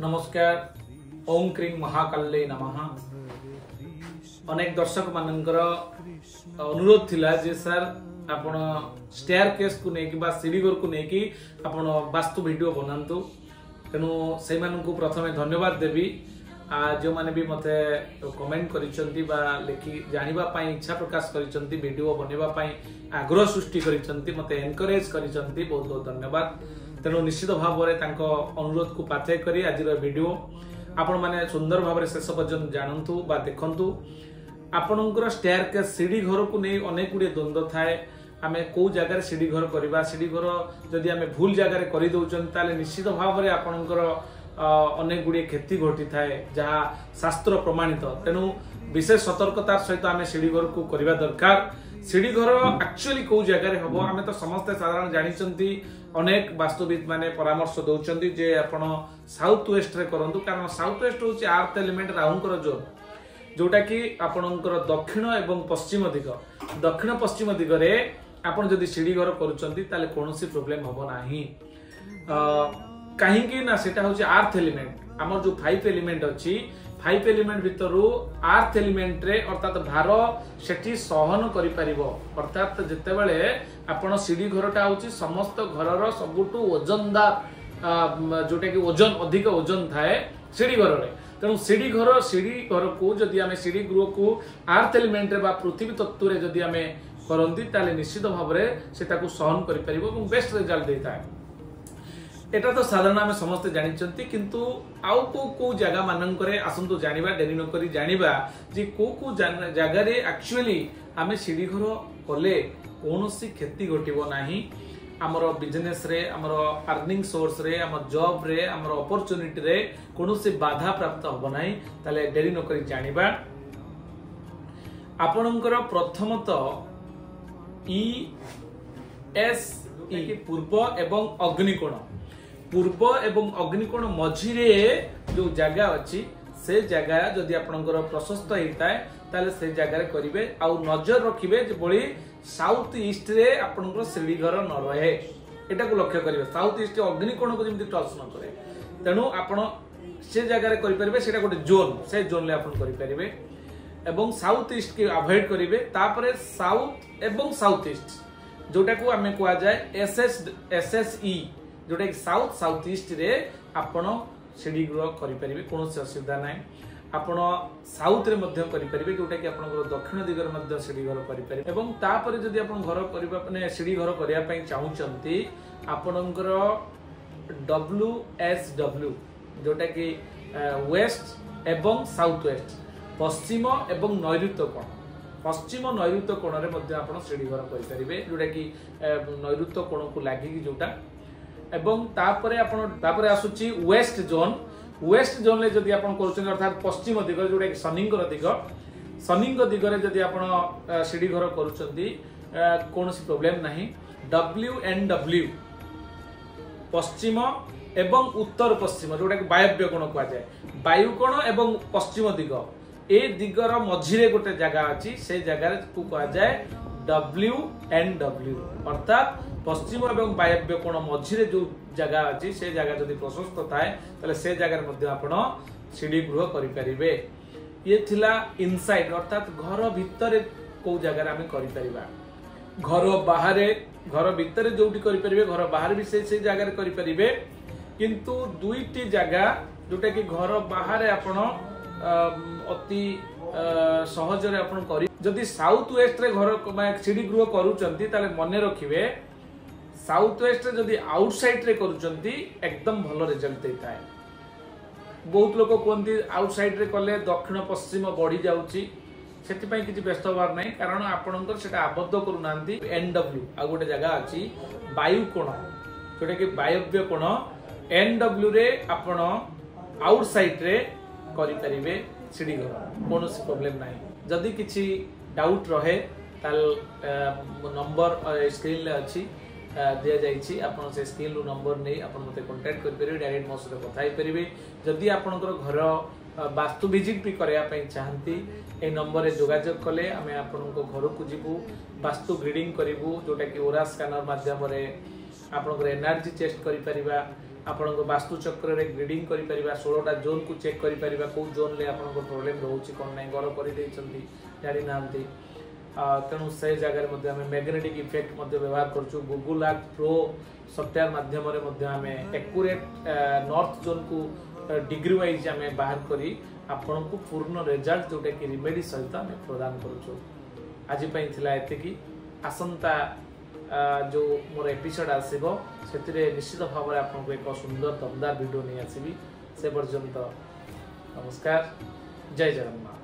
नमस्कार। ओम क्रीं महाकाल्ये नमः। अनेक दर्शक मानकर अनुरोध थिला जे सर आपण स्टेयर केस को नेकी बा सीढ़ी घर को नेकी आपण वास्तु वीडियो बनांतु। तेणु से मानकु प्रथमे धन्यवाद देवी जो माने भी मते कमेंट करिसंती बा लेखि जानिबा पई इच्छा प्रकाश करिसंती वीडियो बनेबा पई आग्रह सृष्टि करिसंती मते एनकरेज करिसंती बहुत बहुत धन्यवाद। तेणु निश्चित भाव में अनुरोध को पाथे करी आज वीडियो आपण माने सुंदर भाव शेष पर्यंत जानतु बा देखंतु। आपणकर स्टेयर के सीढ़ी घर को नहीं अनेक गुड़े द्वंद्व थाए। आमे को जगह सीढ़ी घर करबा सीढ़ी घर जदि आमे भूल जगह करि दउचन ताले निश्चित भाव में आपणकर अनेक गुड़े क्षति घटी थाए जहाँ शास्त्र प्रमाणित। तेणु विशेष सतर्कतार सहित आमे सीढ़ी घर को करबा दरकार। सीढ़ी घर एक्चुअली को जगह हम आम तो समस्ते साधारण जानी अनेक वास्तुविद माने परामर्श दौरान जे आपण साउथ वेस्ट रे करंतु कारण साउथ वेस्ट होची अर्थ एलिमेंट राहुंकर जोन जोटा कि आपणकर दक्षिण एवं पश्चिम दिग दक्षिण पश्चिम दिग रे आपण जदि सीढ़ी घर करूचंती ताले कोनोसी प्रॉब्लम हबो नाही। कहीं ना सेटा होची अर्थ एलिमेंट हमर जो 5 एलिमेंट अछि 5 एलिमेंट भितरु अर्थ एलिमेंट रे अर्थात भार सेठी सहन करि परिबो। अर्थात जते बेले आपण सीढ़ी घरटा होची समस्त घरर सबुटु वजनदार जोटा कि वजन अधिक वजन थाए सीढ़ी घर रे। तेणु सीढ़ी घर को जदि आमे सीढ़ी गृह को अर्थ एलिमेंट रे बा पृथ्वी तत्व रे जदि आमे करंती ताले निश्चित भाव रे सेटा को सहन करि परिबो एवं बेस्ट रिजल्ट देताय। एटा तो साधारण आमे समस्ते जानिचंती किंतु आउ को जगह माननकरे आसंतु जानिबा डेरी न करी जानिबा जे को जगह रे एक्चुअली आमे सीढ़ी घर कले कोनोसी क्षति घटिबो नाही। हमर बिजनेस रे हमर अर्निंग सोर्स रे हमर जॉब रे हमर अपॉर्चुनिटी रे कोनोसी बाधा प्राप्त होबो नाही। ताले डेरी न करी जानिबा आपणकर प्रथमत ई पूर्व एवं अग्निकोण पूर्व एवं अग्निकोण मझिरे जो जगह अच्छी से जगह जदि आपणकर प्रशस्त होता है ताले से जगह करिवे आउ नजर रखिबे जे बळी साउथ ईस्ट रे आपणकर सीढ़ी घर न रहे एटा को लक्ष्य करिवे। साउथ ईस्ट अग्निकोण को जेमति टच न करे तेणु आपण से जगह करि परिबे सेटा गोटे जोन से जोन ले आपण करि परिबे एवं साउथ ईस्ट के अवॉइड करिवे। तापरे साउथ एवं साउथ ईस्ट जोटा को हमें कहा जाए SSE जोटा कि साउथ ईस्ट रे आपण सीढ़ी गृह करि परिबे कोनोसी असुविधा नै। आपण साउथ रे मध्य करि परिबे जोटा कि आपनकर दक्षिण दिगरे मध्य सीढ़ी घर करि परिबे एवं तापरे जदि आपण घर करिबा माने सीढ़ी घर करिया पई चाहुचंती आपनकर WSW जोटा कि वेस्ट एवं साउथ वेस्ट पश्चिम एवं नैऋत्य कोण पश्चिम नैऋत्य कोण रे मध्य आपण सीढ़ी घर करि परिबे जोटा कि नैऋत्य कोण को लागि जोटा एवं तापरे आसुची वेस्ट जोन ले जदि आपण करूछन अर्थात पश्चिम दिग जोटा कि शनिंग दिगरे जदि आपण सीढ़ी घर करूछंती कोनोसी प्रॉब्लम नाही। WNW पश्चिम एवं उत्तर पश्चिम जोटा कि वायव्य कोण कहा जाए वायु कोण एवं पश्चिम दिग ए दिगर मझिरे गोटे जगह अछि से जगह को कहा जाए WNW अर्थात पश्चिम एवं वायव्य कोण मझिरे जो जगह अछि से जगह जदि प्रशस्त थाए तले से जगह मध्ये आपण सीढ़ी गृह करि परिबे। ये थिला इनसाइड अर्थात घर भितर को जगह आमे करि परिबा। घर भितर जोटी करि परिबे घर बाहर भी से जगह करि परिबे किंतु दुईटी जगह जोटा कि घर बाहर आपण अति सहज रे आपण करि जदि साउथ वेस्ट रे घर सीढ़ी गृह करूचंती ताले मने रखिबे साउथ वेस्ट रे जदि आउटसाइड रे करूचंती एकदम भलो रिजल्ट देता है। बहुत लोग कहते आउटसाइड रे कले दक्षिण पश्चिम बढ़ी जाउची सेति पई किछि व्यस्त होबार नै कारण आपणकर सेटा आबद्ध करू नांती। NW आ गोटे जगह अछि वायु कोण जोटा कि वायव्य कोण NW रे आपण आउटसाइड रे करि परिबे सीढ़ी घर कोनोसी प्रॉब्लम नाही। जदि किछि डाउट रहे ताल नंबर स्क्रीन ले अछि दिया जाइछि आपण से स्क्रीन रो नंबर नै आपण मते कांटेक्ट कर परिबे डायरेक्ट मो से कथा ही परिबे। जदि आपणकर घर वास्तु विजिट भी करया पई चाहंती ए नंबर रे जोगाजोग कले आमे आपनको घर को जिबु वास्तु ग्रीडिंग करिवु जोटा कि ओरा स्कैनर माध्यम रे आपनकर एनर्जी टेस्ट करि परिबा आपण वास्तु चक्र रे ग्रीडिंग करि परिबा 16टा जोन को चेक करि परिबा को जोन ले आपण प्रॉब्लम रहउची कोन नै घर करि दैछंती जानि नांती तेणु से जगह मध्ये हमें मैग्नेटिक इफेक्ट मध्ये व्यवहार करछु गूगल अर्थ प्रो सॉफ्टवेयर माध्यम रे मध्ये हमें एक्यूरेट नॉर्थ जोन को डिग्री वाइज हमें बाहर करी आपण को पूर्ण रिजल्ट जोटा कि रिमेडी सहित हमें प्रदान करछु आज पई थिला एते की आसंता जो मोर एपिसोड आसीबो सेतिरे निश्चित भाव रे आपण को एक सुंदर दमदार वीडियो नै आसीबी से पर्यंत नमस्कार जय जगन्नाथ।